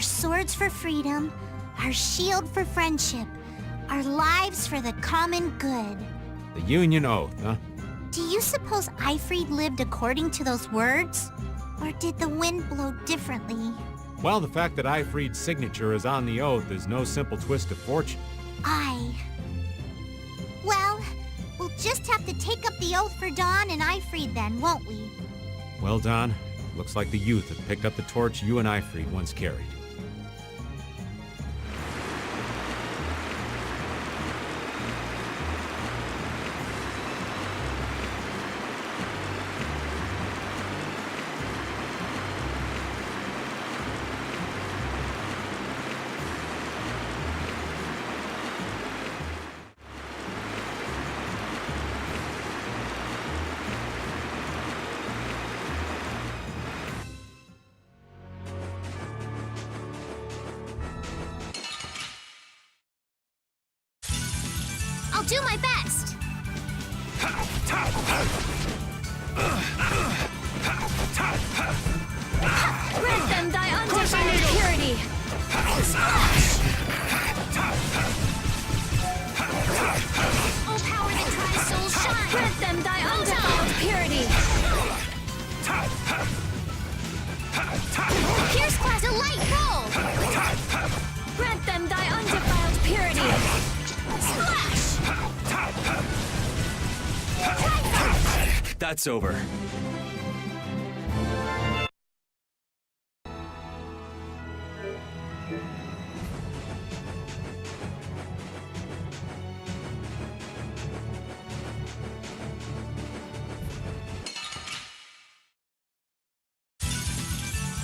swords for freedom, our shield for friendship, our lives for the common good. The Union Oath, huh? Do you suppose Ifrid lived according to those words? Or did the wind blow differently? Well, the fact that Ifrid's signature is on the oath is no simple twist of fortune. Well, we'll just have to take up the oath for Dawn and Ifrid then, won't we? Well, Don, looks like the youth have picked up the torch you and Ifrid once carried. I'll do my best! Grant them thy undivided purity! Oh, power that tries souls shine! Grant them thy undefiled purity! Pierce class a light roll! Grant them thy undefiled purity! Splash! That's over.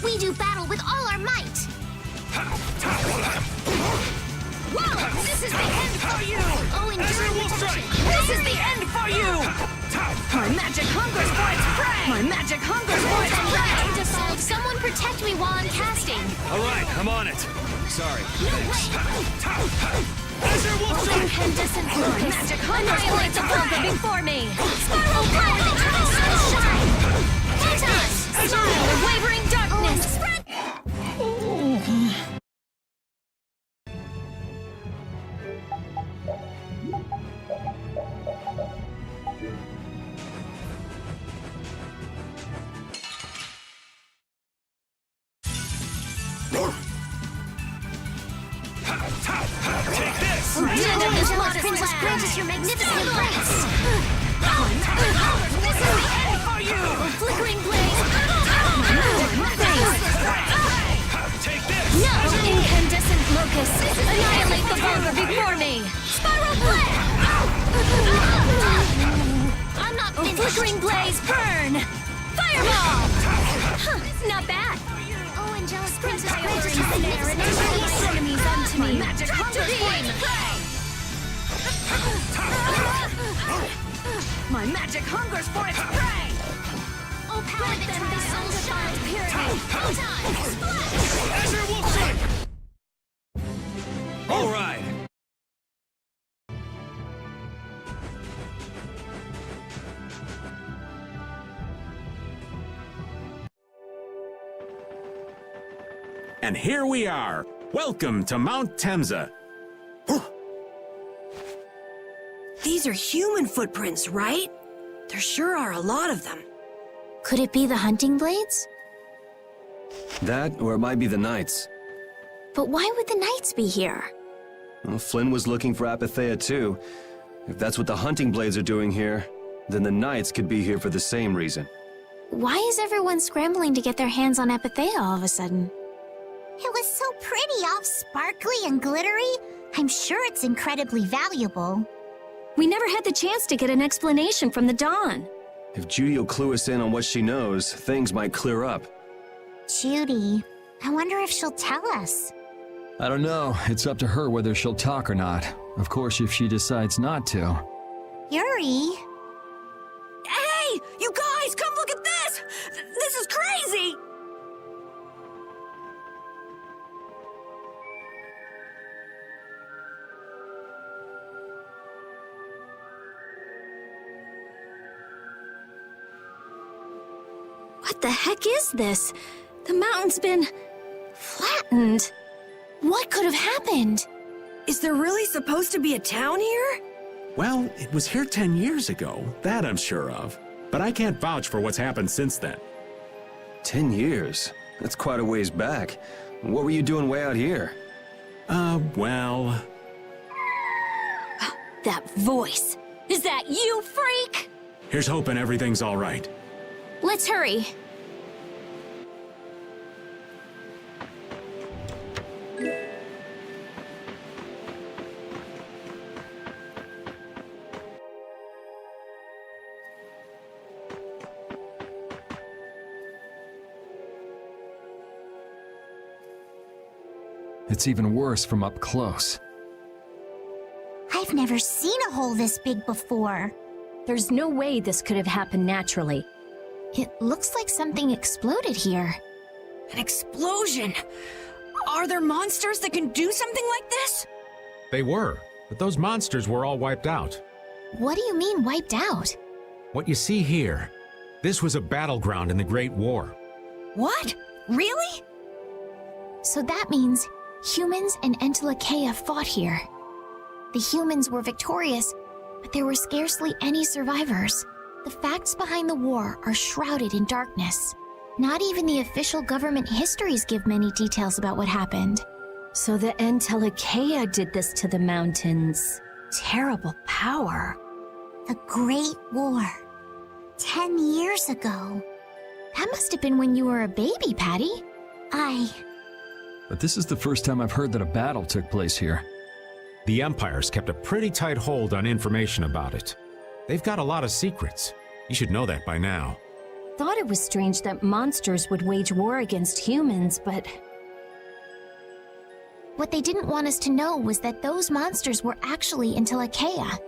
We do battle with all our might! Whoa! This is the end for you! Oh, enduring protection! This is the end for you! My magic hungers for its prey! My magic hungers for its prey! Undefiled, someone protect me while I'm casting! All right, I'm on it. Sorry. No way! Incandescent focus! Magic annihilate the vulva before me! Spiral power that tries souls shine! Photos! Smile of wavering darkness! Spread! Take this! Princess, grant us your magnificent grace! This is the end for you! Flickering blaze! Take this! No! Incandescent locus! Annihilate the vulva before me! Spiral flare! I'm not finished! Flickering blaze, burn! Fireball! Not bad! Oh, angelic princess, grant us Firing your snare and magnificent release grace! enemies unto me! Magic hunger for its prey! My magic hungers for its prey! Oh, power that tries souls shine! Purity! Splash! Azure Wolf Strike! All right. And here we are. Welcome to Mount Temza. These are human footprints, right? There sure are a lot of them. Could it be the hunting blades? That, or it might be the Knights. But why would the knights be here? Well, Flynn was looking for Apatheia too. If that's what the hunting blades are doing here, then the Knights could be here for the same reason. Why is everyone scrambling to get their hands on Apatheia all of a sudden? It was so pretty, all sparkly and glittery. I'm sure it's incredibly valuable. We never had the chance to get an explanation from the Dawn. If Judy will clue us in on what she knows, things might clear up. Judy, I wonder if she'll tell us. I don't know. It's up to her whether she'll talk or not. Of course, if she decides not to. Yuri? Hey! You guys, come look at this! This is crazy! What the heck is this? The mountain's been flattened. happened? What could have happened? Is there really supposed to be a town here? Well, it was here 10 years ago, that I'm sure of. But I can't vouch for what's happened since then. 10 years? That's quite a ways back. What were you doing way out here? Well... That voice. Is that you, freak? Here's hoping everything's all right. Let's hurry. It's even worse from up close. I've never seen a hole this big before. There's no way this could have happened naturally. It looks like something exploded here. An explosion! Are there monsters that can do something like this? They were, but those monsters were all wiped out. What do you mean, wiped out? What you see here, this was a battleground in the Great War. What? Really? So that means humans and Entelekea fought here. The humans were victorious, but there were scarcely any survivors. The facts behind the war are shrouded in darkness. Not even the official government histories give many details about what happened. So the Entelekea did this to the mountains. Terrible power. The Great War. 10 years ago. That must have been when you were a baby, Patty. But this is the first time I've heard that a battle took place here. The Empire's kept a pretty tight hold on information about it. They've got a lot of secrets. You should know that by now. Thought it was strange that monsters would wage war against humans, but... What they didn't want us to know was that those monsters were actually Entelekea.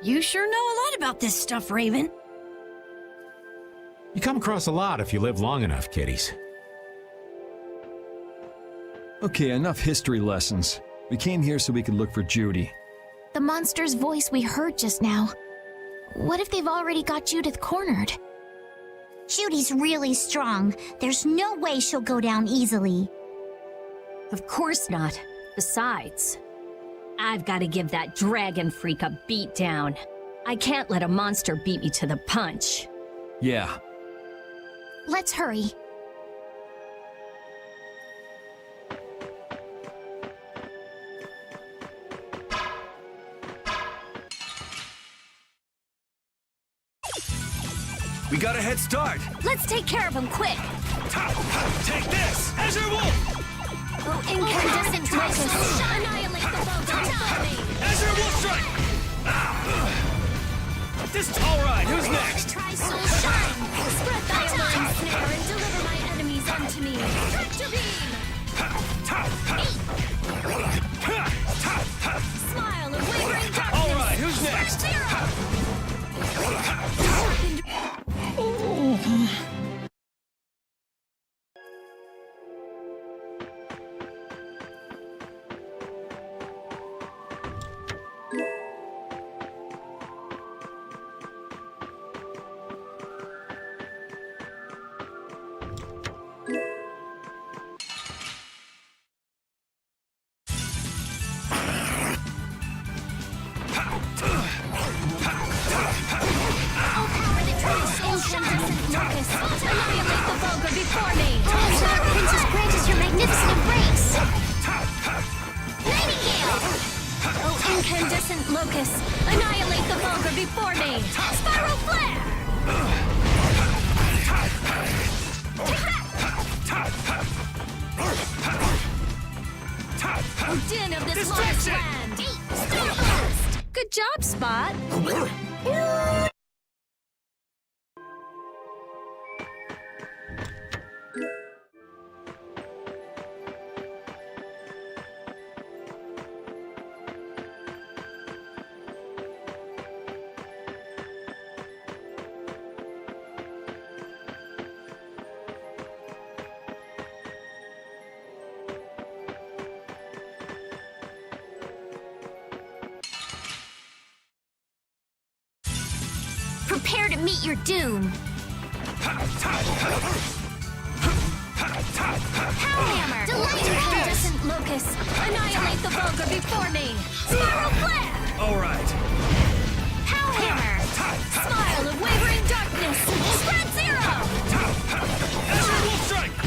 You sure know a lot about this stuff, Raven. You come across a lot if you live long enough, kiddies. Okay, enough history lessons. We came here so we could look for Judy. The monster's voice we heard just now. What if they've already got Judith cornered? Judy's really strong. There's no way she'll go down easily. Of course not. Besides, I've got to give that dragon freak a beat down. I can't let a monster beat me to the punch. Yeah. Let's hurry. We got a head start! Let's take care of him quick. Take this! Azure Wolf! Oh, incandescent locust. Annihilate the boat. Azure Wolf strike! This all right, who's next? Try soul shine. Spread thy alluring snare and deliver my enemies unto me. Tractor beam. Smile of wavering darkness. All right, who's next? Incandescent locust. Annihilate the vulgar before me. Dark Princess, grant us your magnificent embrace. Nightingale! Oh, incandescent locust. Annihilate the vulgar before me. Spiral flare! Oh, din of this lost land. Starburst! Good job, Spot. Prepare to meet your doom. Power hammer! Incandescent locust, annihilate the vulgar before me! Spiral flare! All right. Power hammer! Smile of wavering darkness! Spread zero! Azure Wolf Strike!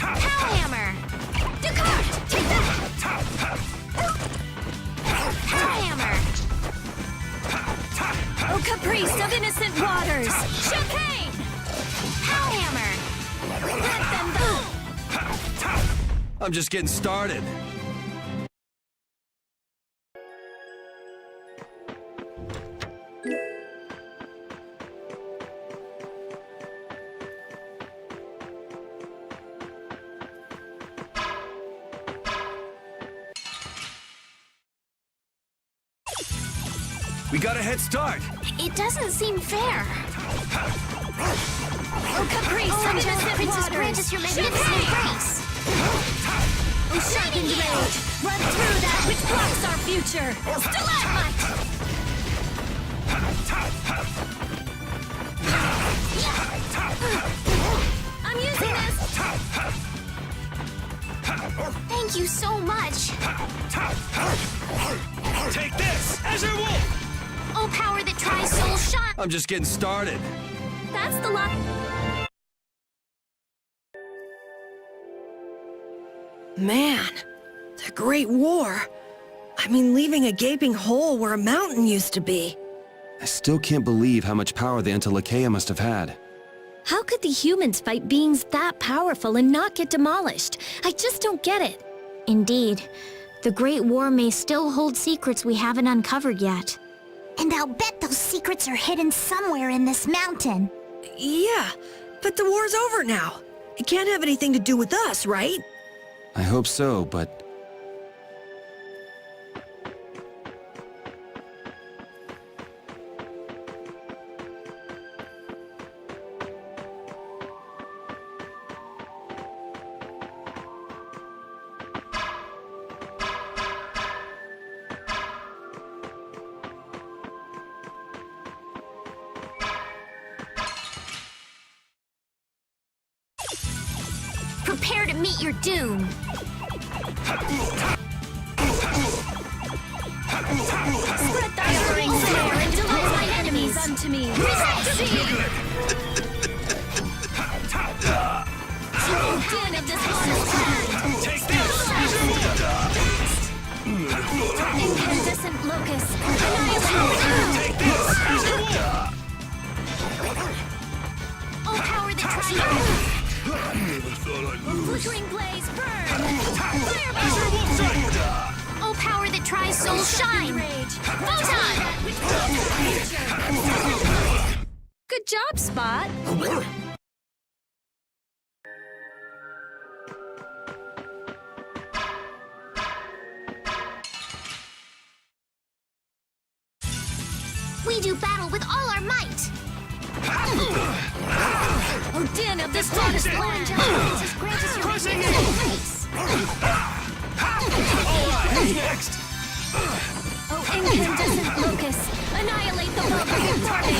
Power hammer! Descartes! Take that! Power hammer! Oh, caprice of innocent waters! Champagne! Power hammer! Let them go! I'm just getting started. We got a head start. It doesn't seem fair. Oh, caprice Oh, of Angelic innocent Princess, grant waters! us your magnificent grace. Oh, sharpened rage! Run through that which blocks our future! Stalagmite! I'm using this! Thank you so much. Take this! Azure Wolf! Oh, power that tries soul shine. I'm just getting started. That's the lot. Man, the Great War. I mean, leaving a gaping hole where a mountain used to be. I still can't believe how much power the Antilocheia must have had. How could the humans fight beings that powerful and not get demolished? I just don't get it. Indeed. The Great War may still hold secrets we haven't uncovered yet. And I'll bet those secrets are hidden somewhere in this mountain. Yeah, but the war's over now. It can't have anything to do with us, right? I hope so, but Prepare to meet your doom. Spread thy alluring snare and deliver my enemies unto me. Den of dishonest plan. Take this! Azure Wolf! Incandescent locust, annihilate! Take this! Azure Wolf! Oh, power that tries. Flickering blaze, burn! Azure Fireball! Wolf Strike! Oh, power that tries soul shine. Rage! Photon! Good job, Spot! We do battle with all our might. Oh, den of this hottest land! Princess, grant us your Crushing magnificent grace. All right, who's next? Oh, incandescent locust, annihilate the vulgar before me!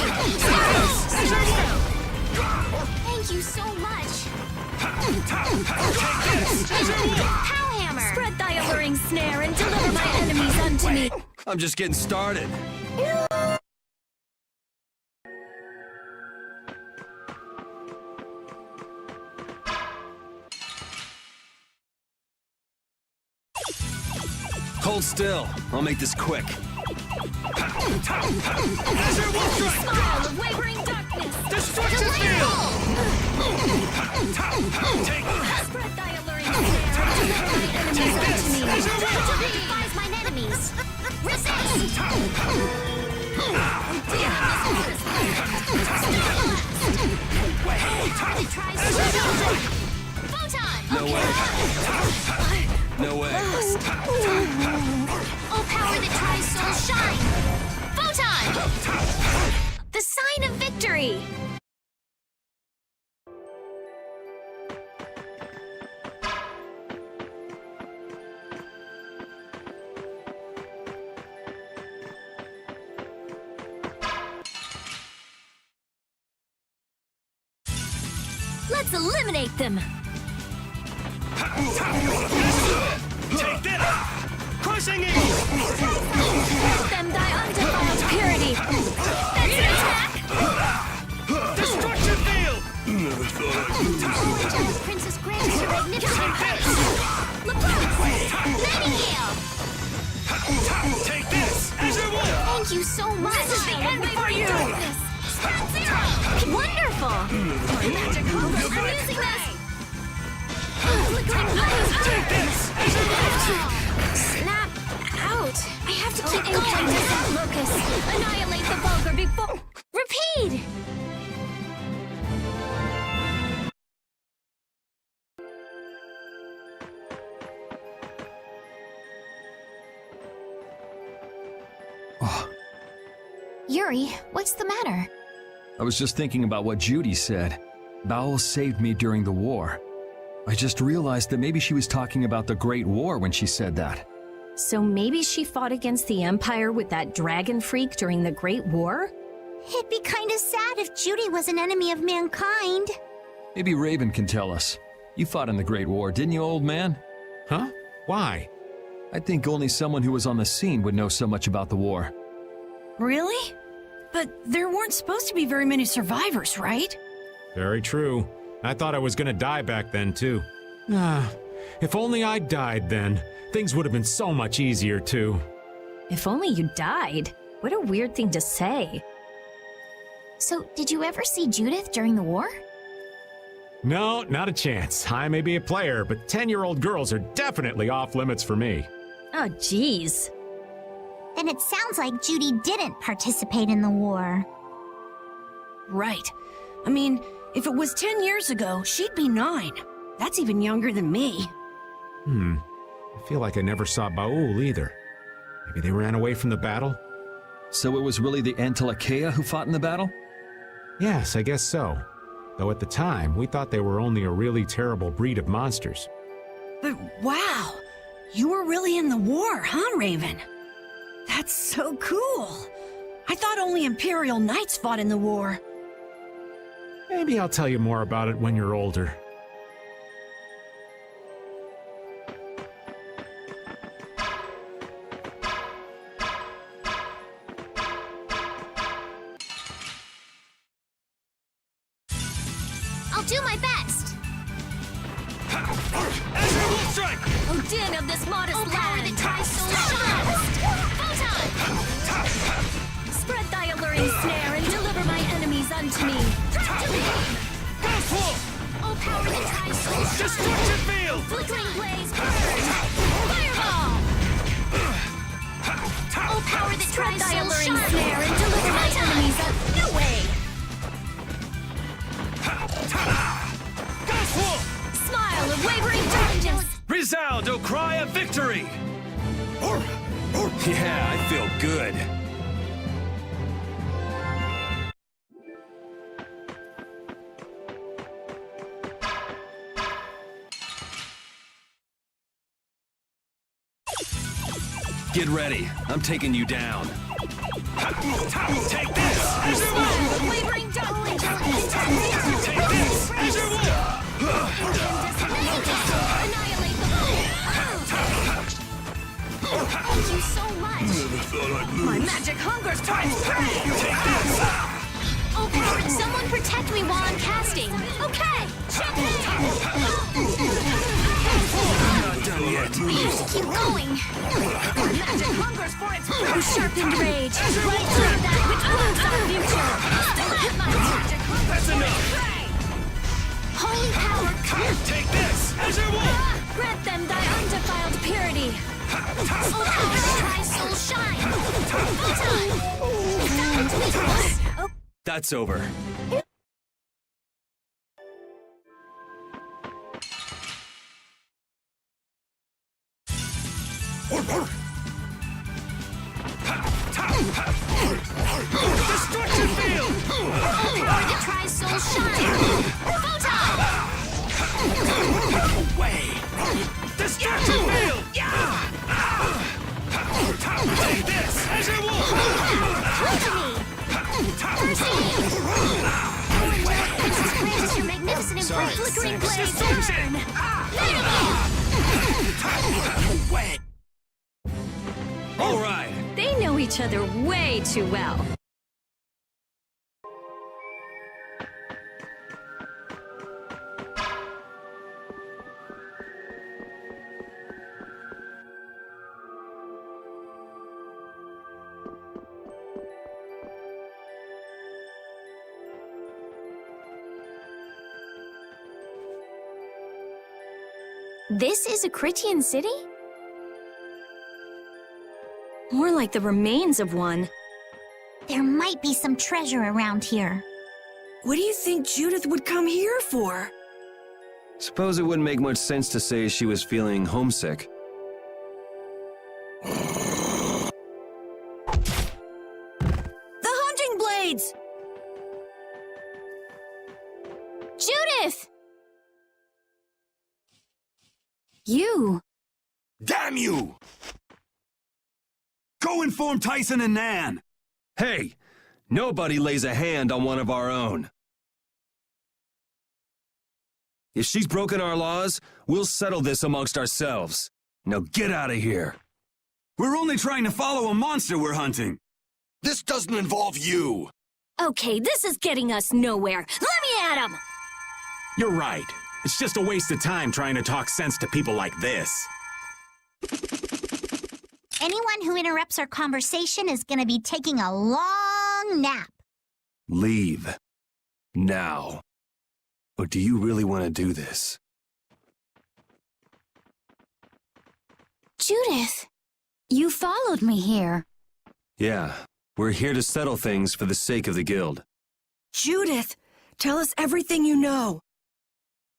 Azure Wolf! Thank you so much. Take this! Azure Wolf! Power hammer. Spread thy alluring snare and deliver my enemies unto me! I'm just getting started. Hold still. I'll make this quick. Azure Wolf Strike! Smile of wavering darkness! Destruction Field! Take Spread thy alluring snare and deliver my enemies unto me! Azure Wolf! Defies mine enemies. Resist. Tries Azure Wolf Strike! Photon. No way. No way. Oh, power that tries soul shine. Photon. The sign of victory. Let's eliminate them! Take this! Crushing eagle! Grant them thy undefiled purity! That's an attack! Destruction field! Angelic Princess grants her magnificent heights. LaPlante! Nightingale! Take this! Azure Wolf! Thank you so much. This is the end for you! Stat-Zero! Wonderful! My magic hunger! I'm using this! Flickering blaze! Take this! Azure Wolf! Snap out! I have to keep going! Incandescent locust! Annihilate the vulgar before... Repeat! Yuri, what's the matter? I was just thinking about what Judy said. Bowel saved me during the war. I just realized that maybe she was talking about the Great War when she said that. So maybe she fought against the Empire with that dragon freak during the Great War? It'd be kinda sad if Judy was an enemy of mankind. Maybe Raven can tell us. You fought in the Great War, didn't you, old man? Huh? Why? I think only someone who was on the scene would know so much about the war. Really? But there weren't supposed to be very many survivors, right? Very true. I thought I was gonna die back then, too. If only I died then. Things would have been so much easier, too. If only you died. What a weird thing to say. So, did you ever see Judith during the war? No, not a chance. I may be a player, but 10-year-old girls are definitely off limits for me. Oh, jeez. Then it sounds like Judy didn't participate in the war. Right. I mean, if it was 10 years ago, she'd be 9. That's even younger than me. I feel like I never saw Baul either. Maybe they ran away from the battle? So it was really the Antilocheia who fought in the battle? Yes, I guess so. Though at the time, we thought they were only a really terrible breed of monsters. But wow, you were really in the war, huh, Raven? That's so cool. I thought only Imperial Knights fought in the war. Maybe I'll tell you more about it when you're older. I'll do my best! Azure Wolf strike! Oh, din of this modest Oh, power land! that tries so shines! Photon! Spread thy alluring snare and deliver my enemies unto me! Ghost Wolf! Oh, power that tries so shines! Destruction field! Flickering blaze burn! Fireball! Oh, power that Spread tries thy so alluring shines! snare and deliver my enemies no way! Ghost Wolf! Smile of wavering darkness! Resound, O cry of victory! Yeah, I feel good. Get ready. I'm taking you down. Take this! Azure Wolf! Smile of wavering darkness! Take this! Azure Wolf! Annihilate the foe! Thank you so much! My magic hunger's times 3! Oh, power, someone protect me while I'm casting! Okay, check it! Not done yet. I have to keep going! My magic hungers for its sharpened rage! Right through that which wounds our future! Let my magic hunger That's for enough. its prey! Holy power! Take this! Azure Wolf! Grant them thy undefiled purity! Oh, power that tries so shine! Photon! Oh, That's over. Destruction field! power that tries so shine! Photon! Away! Destruction field! Take this! Azure Wolf! Come to me! Percy! Princess Brandis, your magnificent embrace! Flickering blades, burn! Wet. All right. They know each other way too well. This is a Critian city? More like the remains of one. There might be some treasure around here. What do you think Judith would come here for? Suppose it wouldn't make much sense to say she was feeling homesick. The hunting blades! Judith! You! Damn you! Go inform Tyson and Nan. Hey, nobody lays a hand on one of our own. If she's broken our laws, we'll settle this amongst ourselves. Now get out of here. We're only trying to follow a monster we're hunting. This doesn't involve you. Okay, this is getting us nowhere. Let me at him! You're right. It's just a waste of time trying to talk sense to people like this. Anyone who interrupts our conversation is gonna be taking a long nap. Leave. Now. Or do you really want to do this? Judith, you followed me here. Yeah, we're here to settle things for the sake of the guild. Judith, tell us everything you know.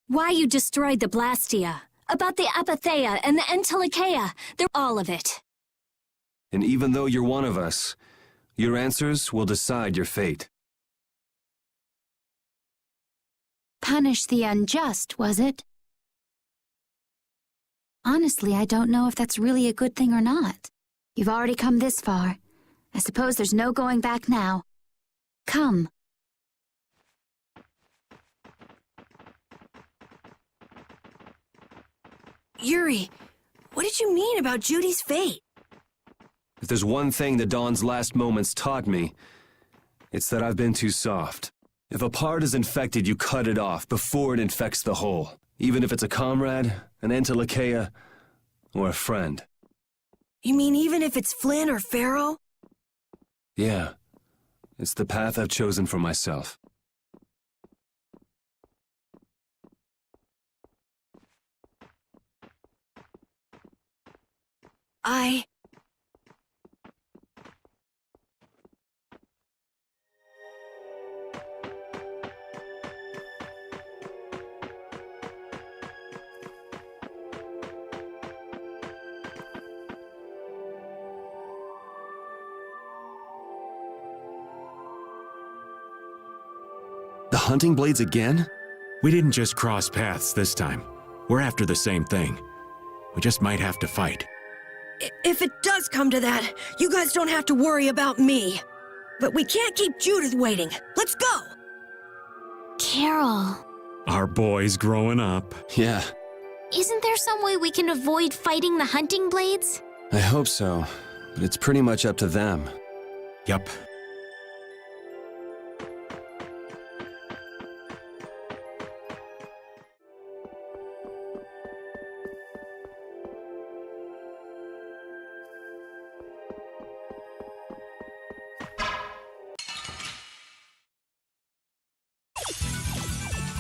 Why you destroyed the Blastia, about the Apatheia and the Entelikeia, they're all of it. And even though you're one of us, your answers will decide your fate. Punish the unjust, was it? Honestly, I don't know if that's really a good thing or not. You've already come this far. I suppose there's no going back now. Come. Yuri, what did you mean about Judy's fate? If there's one thing the Dawn's last moments taught me, it's that I've been too soft. If a part is infected, you cut it off before it infects the whole. Even if it's a comrade, an Entelikeia, or a friend. You mean even if it's Flynn or Pharaoh? Yeah. It's the path I've chosen for myself. The hunting blades again? We didn't just cross paths this time. We're after the same thing. We just might have to fight. If it does come to that, you guys don't have to worry about me. But we can't keep Judith waiting. Let's go! Carol, Our boy's growing up. Yeah, isn't there some way we can avoid fighting the hunting blades? I hope so. But it's pretty much up to them. Yup.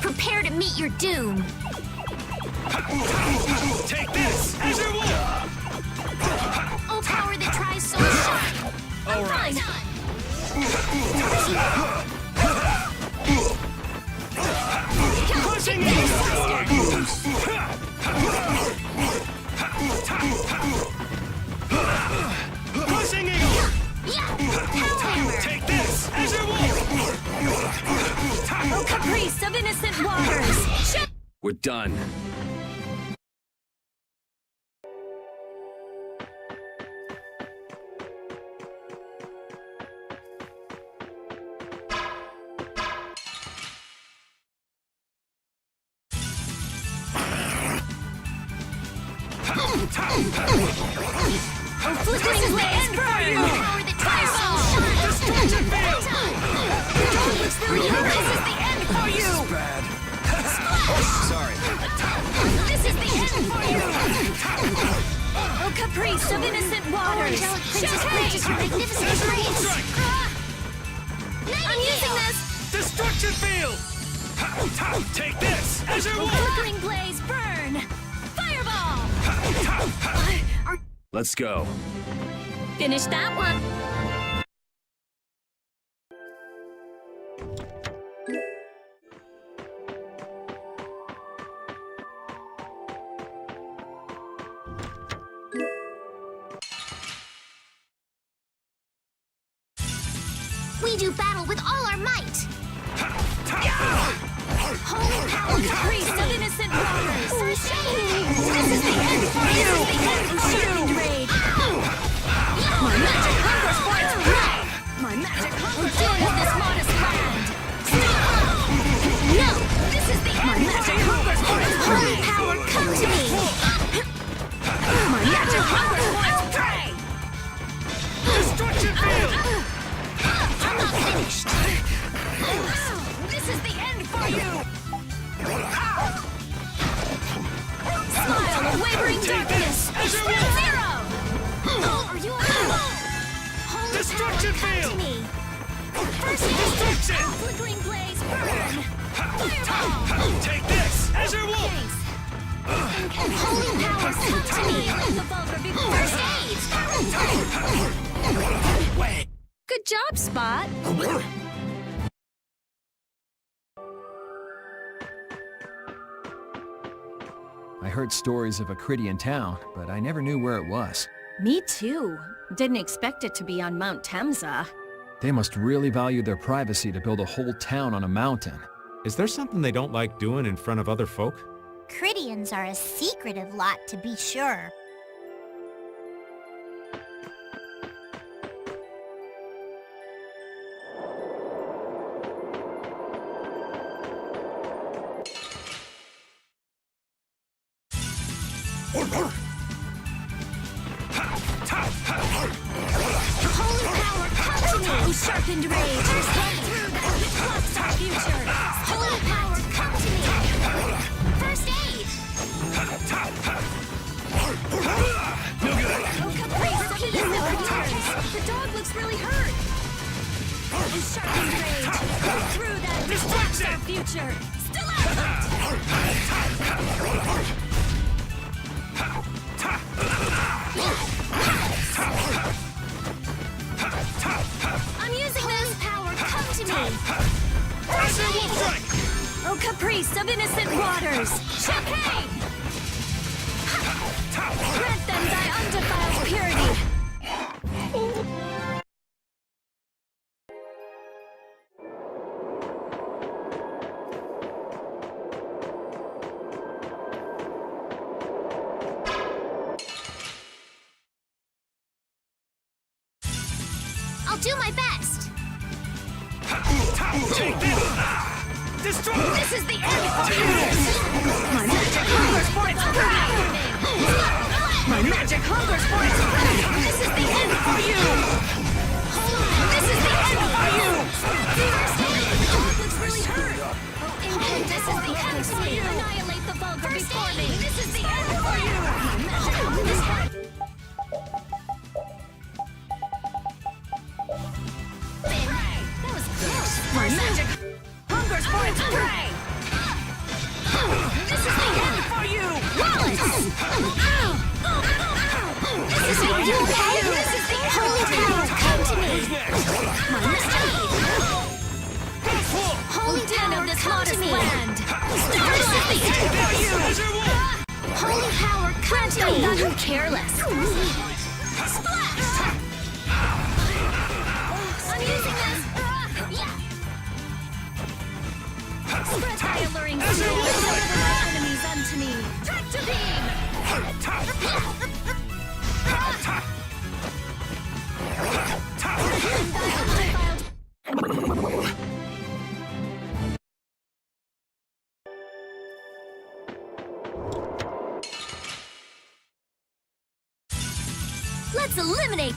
Prepare to meet your doom. Take this as your will. Oh, power that tries so shine. All right. Pushing Pushing eagle. Hellhammer. Take this as your will. Oh, caprice of innocent waters! We're done. Oh, flickering blaze, burn! Power the fireball! Destruction field! This is the end for you! Bad. Sorry. This is the end for you! Oh, caprice of innocent waters! Angelic Princess Bridge is your magnificent grace! I'm using this! Destruction field! Take this! As your Oh, wolf! flickering blaze, burn! Fireball! Let's go. Finish that one! We do battle with all our might! Holy power, caprice of innocent waters! First aid! This is the end for you! This is the end for you! Raid! My magic hungers for its prey! My magic hungers for this modest land! No! This is the end! My magic hungers for its Holy prey! power, come to me! My magic hungers for its prey! Destruction field! I'm not finished! This is the end for you! Smile of wavering darkness! Spread zero! Are you alright? Holy Destruction power, come field! to me! First aid! Destruction! Flickering blaze, burn! Fireball! Take this! As your wolf! Holy power, come to me! Annihilate the vulgar before First aid! Wait! Good job, Spot! I heard stories of a Cridian town, but I never knew where it was. Me too. Didn't expect it to be on Mount Temza. They must really value their privacy to build a whole town on a mountain. Is there something they don't like doing in front of other folk? Cridians are a secretive lot, to be sure. Holy power, come to me! Oh, sharpened rage! Strike through that which blocks our future! Holy power, come to me! First aid! Oh, caprice of innocent waters! The dog looks really hurt! Oh, sharpened rage! Go through that which blocks our future! Still I'm using this! Power, come to me! As your wolf strike! Oh, caprice of innocent waters! Champagne! Grant them thy undefiled purity! I'll do my best! Take this! Destroy! This is the end for you! My magic hungers for its prey! My magic hungers for its prey! This is the end for you! This is the end for you! The dog looks really hurt! This is the end for you! Annihilate the vulgar before me! This is the end for you! My magic hungers for That was close! My magic hungers for its prey! This is the end for you! Wallace! This is the end for you! This is the end Holy power, come to me! My magic Holy den power, of this come to modest me! land! This is the end for you! As your wolf! Holy power, come to I'm not me! too careless! Splash! I'm using this! Spread thy alluring seal and deliver my enemies unto me! Tractor beam!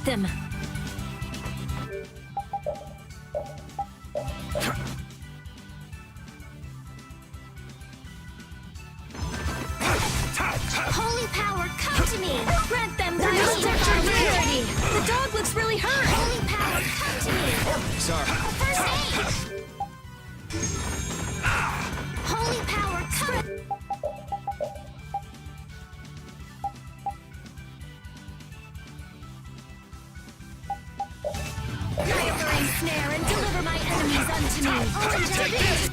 them! Holy power, come to me! Grant them thy undefiled purity! The dog looks really hurt! Holy power, come to me! Sorry. First aid! Holy power, come! Nihiling snare and deliver my enemies unto me! MJGHD!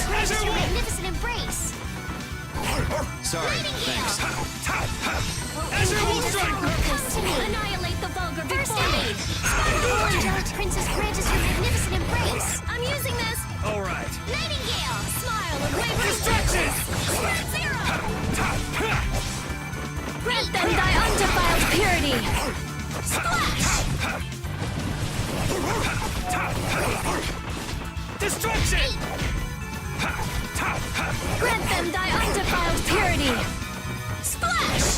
Gracious your magnificent embrace! Sorry. Thanks. Come to me! Annihilate the vulgar before me! Oh, angelic princess, grant us your magnificent embrace! I'm using this! All right. Nightingale! Smile and wave distractions! Spread zero! Grant them thy undefiled purity! Splash! Destruction! Grant them thy undefiled purity! Splash!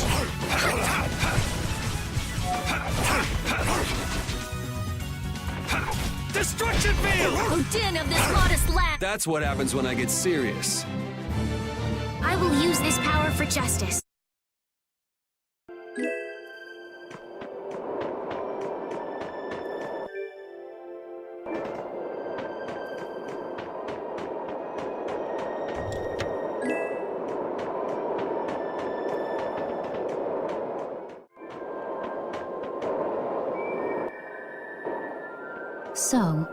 Destruction field! O din of this modest land! That's what happens when I get serious. I will use this power for justice. So,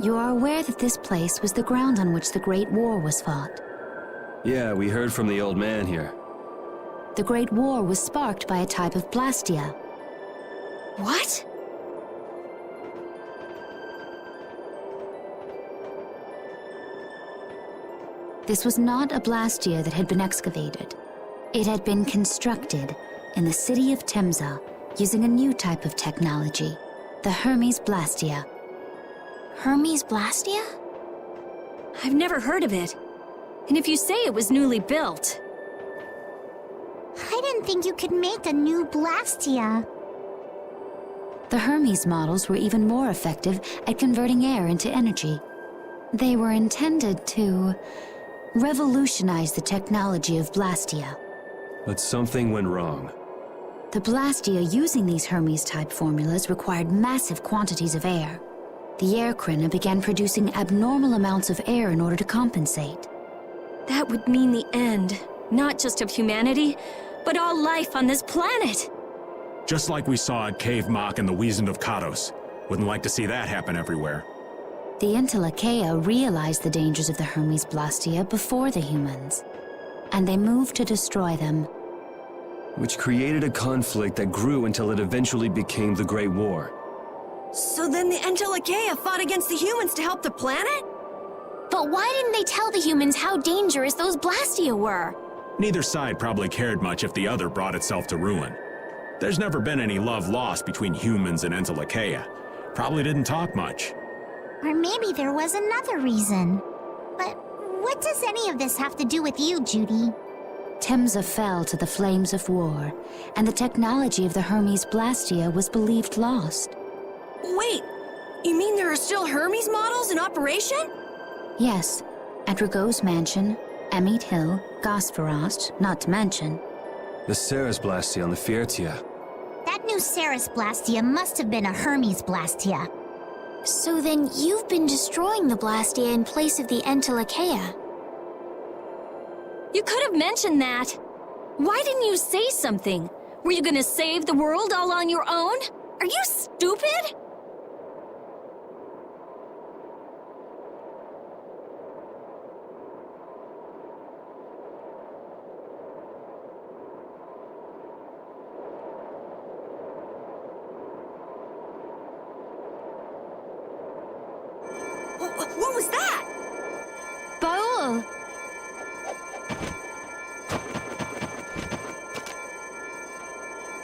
you are aware that this place was the ground on which the Great War was fought. Yeah, we heard from the old man here. The Great War was sparked by a type of blastia. What? This was not a blastia that had been excavated. It had been constructed in the city of Temza using a new type of technology, the Hermes Blastia. Hermes Blastia? I've never heard of it. And if you say it was newly built... I didn't think you could make a new Blastia. The Hermes models were even more effective at converting air into energy. They were intended to revolutionize the technology of Blastia. But something went wrong. The Blastia using these Hermes-type formulas required massive quantities of air. The air Krina began producing abnormal amounts of air in order to compensate. That would mean the end, not just of humanity, but all life on this planet. Just like we saw at Cave Mach and the Wiesent of Kados. Wouldn't like to see that happen everywhere. The Entelekea realized the dangers of the Hermes Blastia before the humans, and they moved to destroy them. Which created a conflict that grew until it eventually became the Great War. So then the Entelekea fought against the humans to help the planet? But why didn't they tell the humans how dangerous those Blastia were? Neither side probably cared much if the other brought itself to ruin. There's never been any love lost between humans and Entelekea. Probably didn't talk much. Or maybe there was another reason. But what does any of this have to do with you, Judy? Temza fell to the flames of war, and the technology of the Hermes Blastia was believed lost. Wait, you mean there are still Hermes models in operation? Yes, at Rago's mansion, Amit Hill, Gosferost, not to mention. The Ceres Blastia on the Fiertia. That new Ceres Blastia must have been a Hermes Blastia. So then you've been destroying the Blastia in place of the Entelekea. You could have mentioned that. Why didn't you say something? Were you gonna save the world all on your own? Are you stupid? What was that? Baul!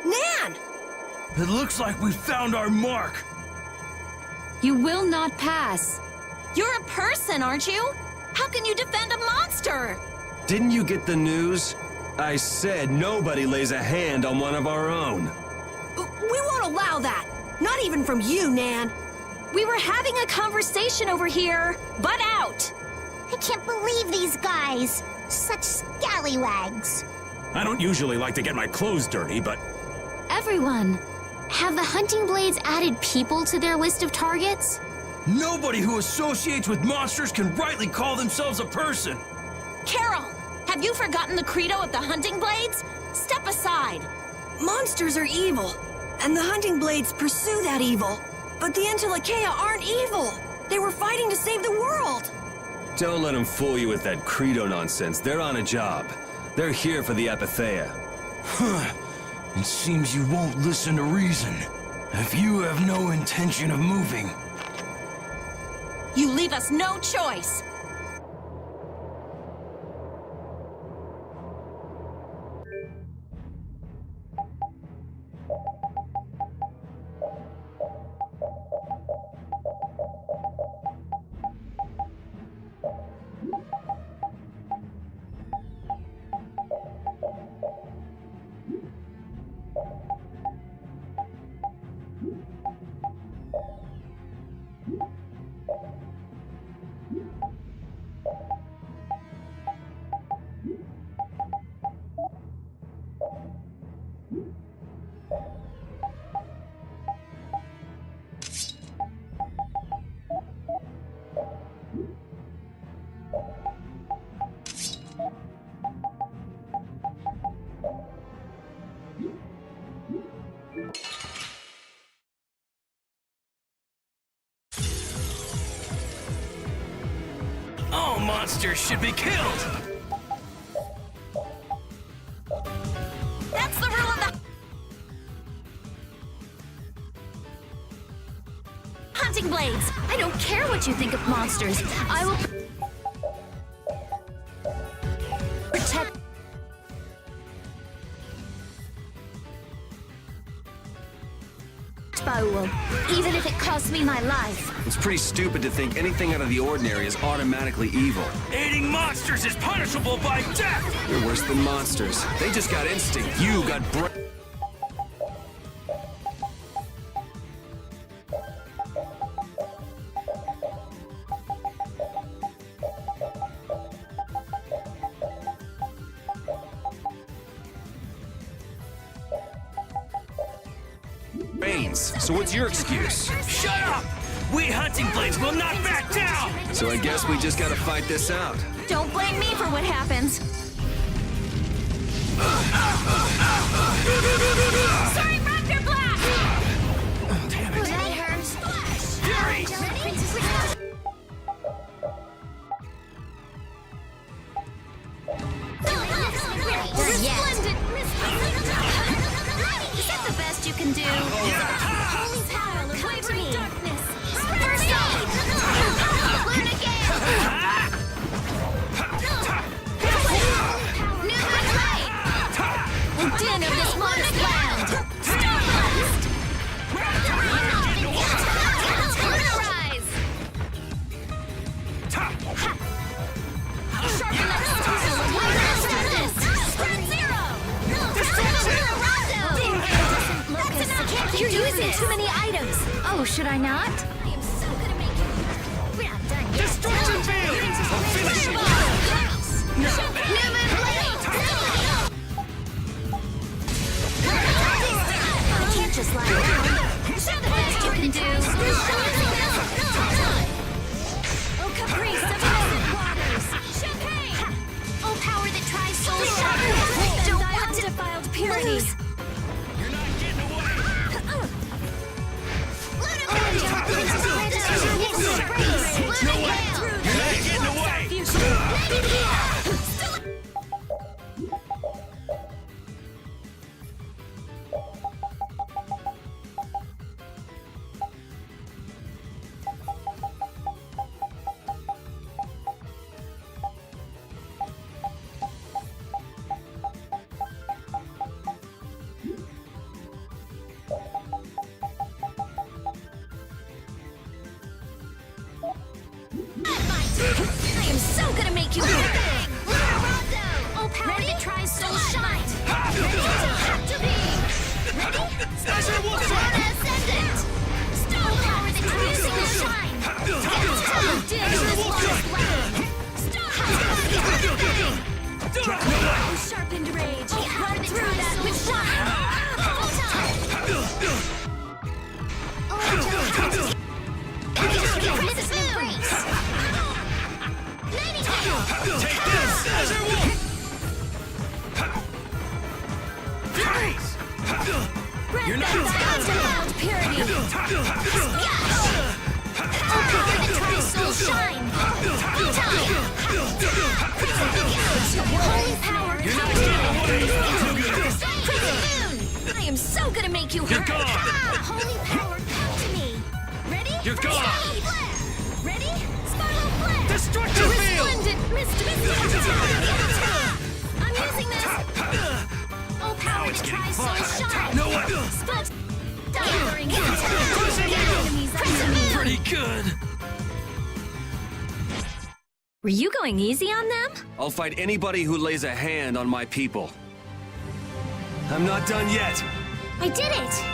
Nan! It looks like we found our mark. You will not pass. You're a person, aren't you? How can you defend a monster? Didn't you get the news? I said nobody lays a hand on one of our own. We won't allow that! Not even from you, Nan! We were having a conversation over here. Butt out! I can't believe these guys. Such scallywags. I don't usually like to get my clothes dirty, but Everyone, have the hunting blades added people to their list of targets? Nobody who associates with monsters can rightly call themselves a person. Carol, have you forgotten the credo of the hunting blades? Step aside. Monsters are evil, and the hunting blades pursue that evil. But the Entelekea aren't evil. They were fighting to save the world. Don't let them fool you with that credo nonsense. They're on a job. They're here for the Apatheia. It seems you won't listen to reason. If you have no intention of moving, You leave us no choice. all monsters should be killed! That's the rule of the hunting blades. I don't care what you think of monsters. I will protect. Baul, even if it costs me my life. It's pretty stupid to think anything out of the ordinary is automatically evil. Aiding monsters is punishable by death! You're worse than monsters. They just got instinct. You got brains. So what's your excuse? Shut up! We hunting blades will not back down! So I guess we just gotta fight this out. Don't blame me for what happens. Sorry, Raptor Blast! Damn it! That hurts. Fury! Splendid! Is that the best you can do? Holy power, come to me! First aid! Learn again! New right! The din of this modest land! Starburst! Polarize! Sharpen that style! Sprint Zero! That's enough! You're using too many items! Oh, should I not? I am so gonna make you... We're not done yet. Destruction field! I'll finish it! Newman Blade! I can't just lie down. Show the best you can do. Oh, Caprice of Innocent Waters! Champagne! Oh, power that tries so sharp! Don't want to defiled purity! You're not getting away! No way! You're not getting away! I am so gonna make you bang! Oh, power that tries so shine! Ready to be! Ready? I am so gonna make you You're hurt! gone. Ha! Holy power, come to me! Ready? You're gone. Scarlet Flare! Ready? Scarlet Flare! Destructive field! Resplendent Mist! I'm using this! Oh, power to try so shine! No one. Spot! Gathering enemies up to me! Pretty good. Were you going easy on them? I'll fight anybody who lays a hand on my people. I'm not done yet. I did it!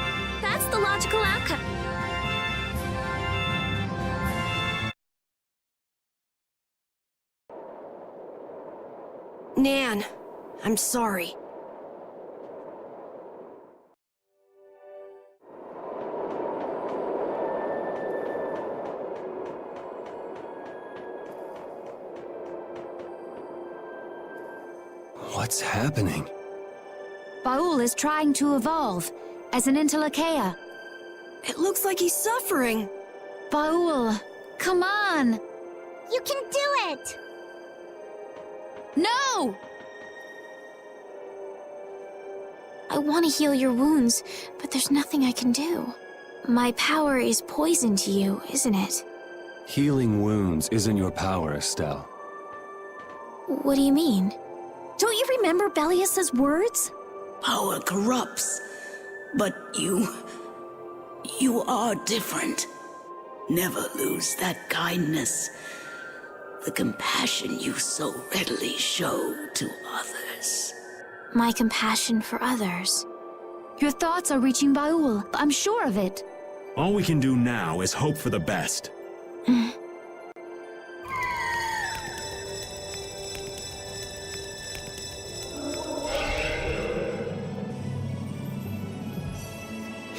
That's the logical outcome. Nan, I'm sorry. What's happening? Baul is trying to evolve as an Entelekea. It looks like he's suffering. Baul, come on! You can do it! No! I want to heal your wounds, but there's nothing I can do. My power is poison to you, isn't it? Healing wounds isn't your power, Estelle. What do you mean? Don't you remember Bellius's words? Power corrupts, but you are different. Never lose that kindness, the compassion you so readily show to others. My compassion for others. Your thoughts are reaching Baul. I'm sure of it. All we can do now is hope for the best.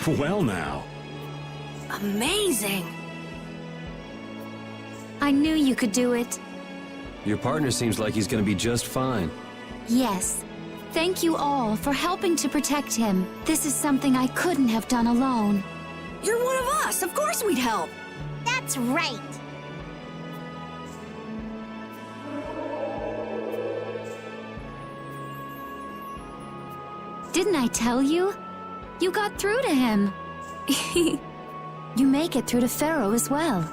Well now. Amazing. I knew you could do it. Your partner seems like he's gonna be just fine. Yes. Thank you all for helping to protect him. This is something I couldn't have done alone. You're one of us. Of course we'd help. That's right. Didn't I tell you? You got through to him. You make it through to Pharaoh as well.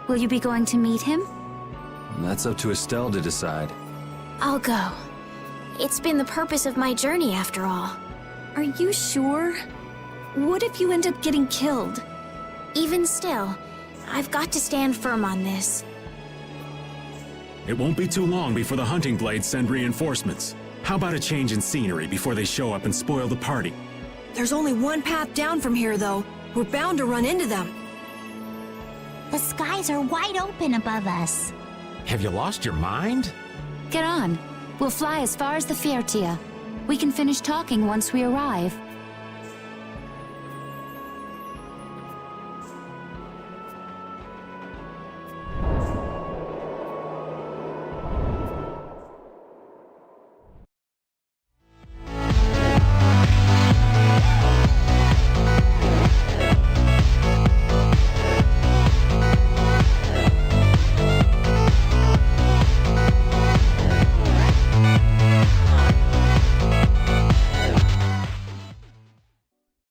Will you be going to meet him? That's up to Estelle to decide. I'll go. It's been the purpose of my journey after all. Are you sure? What if you end up getting killed? Even still, I've got to stand firm on this. It won't be too long before the hunting blades send reinforcements. How about a change in scenery before they show up and spoil the party? There's only one path down from here, though. We're bound to run into them. The skies are wide open above us. Have you lost your mind? Get on. We'll fly as far as the Fiertia. We can finish talking once we arrive.